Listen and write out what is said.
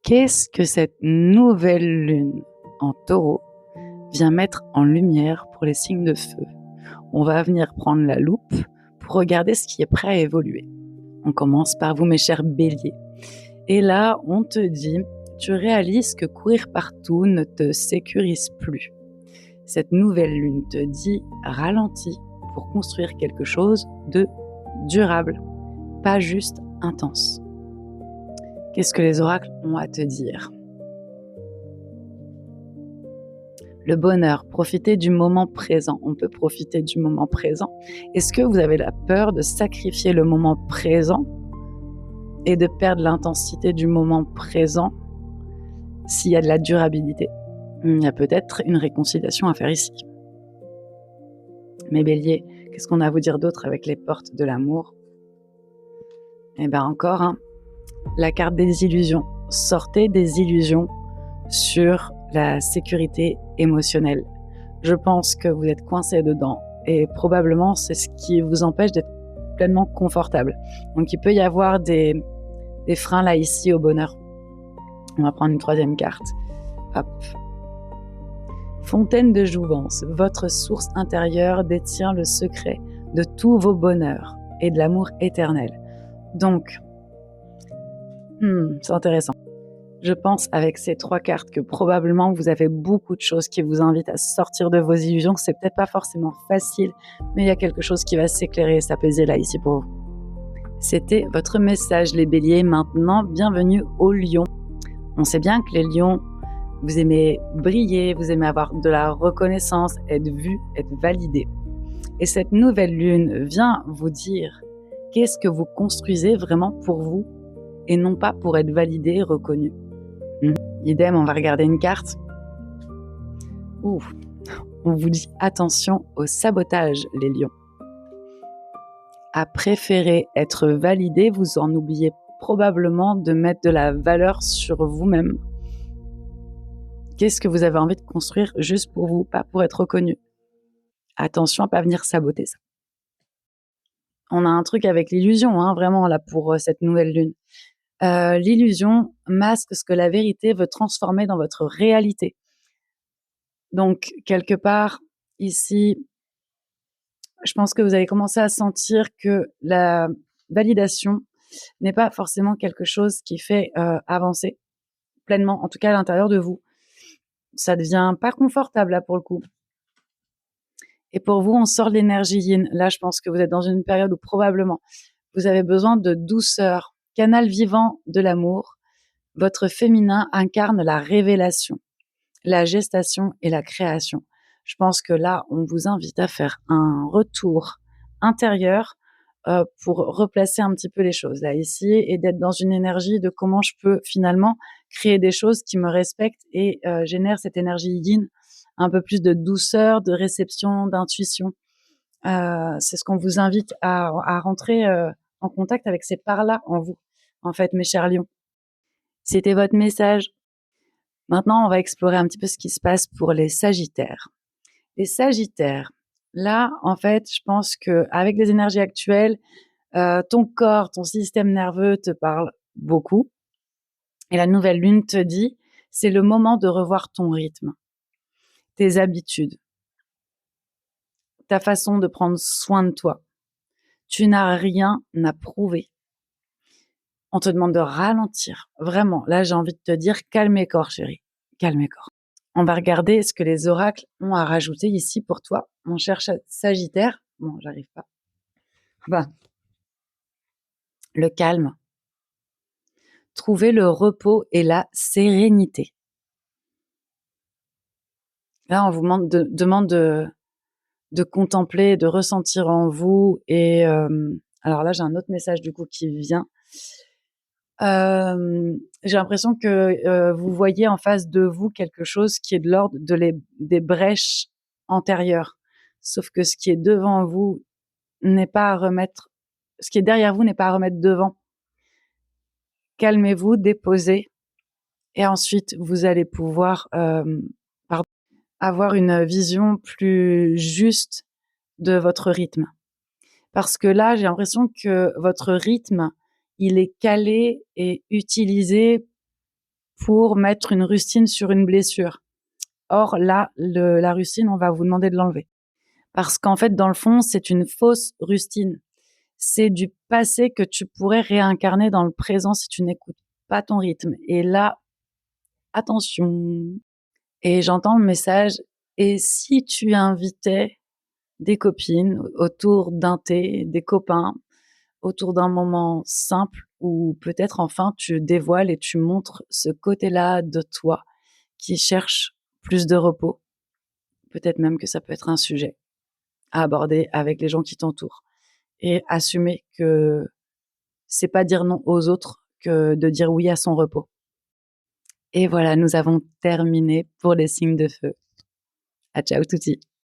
Qu'est-ce que cette nouvelle lune en taureau vient mettre en lumière pour les signes de feu? On va venir prendre la loupe pour regarder ce qui est prêt à évoluer. On commence par vous, mes chers béliers. Et là, on te dit, tu réalises que courir partout ne te sécurise plus. Cette nouvelle lune te dit, ralentis pour construire quelque chose de durable, pas juste intense. Qu'est-ce que les oracles ont à te dire? Le bonheur, profiter du moment présent. On peut profiter du moment présent. Est-ce que vous avez la peur de sacrifier le moment présent et de perdre l'intensité du moment présent s'il y a de la durabilité? Il y a peut-être une réconciliation à faire ici. Mes béliers, qu'est-ce qu'on a à vous dire d'autre avec les portes de l'amour? Eh bien encore, la carte des illusions. Sortez des illusions sur la sécurité émotionnelle. Je pense que vous êtes coincé dedans et probablement c'est ce qui vous empêche d'être pleinement confortable. Donc il peut y avoir des freins là ici au bonheur. On va prendre une troisième carte. Hop. Fontaine de jouvence. Votre source intérieure détient le secret de tous vos bonheurs et de l'amour éternel. Donc, c'est intéressant. Je pense avec ces trois cartes que probablement vous avez beaucoup de choses qui vous invitent à sortir de vos illusions. C'est peut-être pas forcément facile, mais il y a quelque chose qui va s'éclairer et s'apaiser là ici pour vous. C'était votre message les béliers. Maintenant, bienvenue aux lions. On sait bien que les lions, vous aimez briller, vous aimez avoir de la reconnaissance, être vu, être validé. Et cette nouvelle lune vient vous dire qu'est-ce que vous construisez vraiment pour vous et non pas pour être validé, reconnu. Idem, on va regarder une carte. On vous dit attention au sabotage, les lions. À préférer être validé, vous en oubliez probablement de mettre de la valeur sur vous-même. Qu'est-ce que vous avez envie de construire juste pour vous, pas pour être reconnu? Attention à pas venir saboter ça. On a un truc avec l'illusion, vraiment là pour cette nouvelle lune. L'illusion masque ce que la vérité veut transformer dans votre réalité. Donc, quelque part, ici, je pense que vous allez commencer à sentir que la validation n'est pas forcément quelque chose qui fait avancer pleinement, en tout cas à l'intérieur de vous. Ça devient pas confortable là pour le coup. Et pour vous, on sort de l'énergie yin. Là, je pense que vous êtes dans une période où probablement vous avez besoin de douceur, canal vivant de l'amour. Votre féminin incarne la révélation, la gestation et la création. Je pense que là, on vous invite à faire un retour intérieur pour replacer un petit peu les choses là ici et d'être dans une énergie de comment je peux finalement créer des choses qui me respectent et génèrent cette énergie yin, un peu plus de douceur, de réception, d'intuition. C'est ce qu'on vous invite à rentrer en contact avec ces parts-là en vous, en fait, mes chers lions. C'était votre message. Maintenant, on va explorer un petit peu ce qui se passe pour les sagittaires. Les sagittaires, là, en fait, je pense qu'avec les énergies actuelles, ton corps, ton système nerveux te parle beaucoup. Et la nouvelle lune te dit, c'est le moment de revoir ton rythme, tes habitudes, ta façon de prendre soin de toi. Tu n'as rien à prouver. On te demande de ralentir. Vraiment, là, j'ai envie de te dire, calme corps, chérie. Calme corps. On va regarder ce que les oracles ont à rajouter ici pour toi, mon cher Sagittaire. Bon, j'arrive pas. Le calme. Trouver le repos et la sérénité. Là, on vous demande de contempler, de ressentir en vous. Et alors là, j'ai un autre message du coup qui vient. J'ai l'impression que vous voyez en face de vous quelque chose qui est de l'ordre des brèches antérieures. Sauf que ce qui est devant vous n'est pas à remettre, ce qui est derrière vous n'est pas à remettre devant. Calmez-vous, déposez, et ensuite vous allez pouvoir avoir une vision plus juste de votre rythme. Parce que là, j'ai l'impression que votre rythme, il est calé et utilisé pour mettre une rustine sur une blessure. Or là, la rustine, on va vous demander de l'enlever. Parce qu'en fait, dans le fond, c'est une fausse rustine. C'est du passé que tu pourrais réincarner dans le présent si tu n'écoutes pas ton rythme. Et là, attention. Et j'entends le message. Et si tu invitais des copines autour d'un thé, des copains, autour d'un moment simple où peut-être enfin tu dévoiles et tu montres ce côté-là de toi qui cherche plus de repos. Peut-être même que ça peut être un sujet à aborder avec les gens qui t'entourent et assumer que c'est pas dire non aux autres que de dire oui à son repos. Et voilà, nous avons terminé pour les signes de feu. À ciao tutti.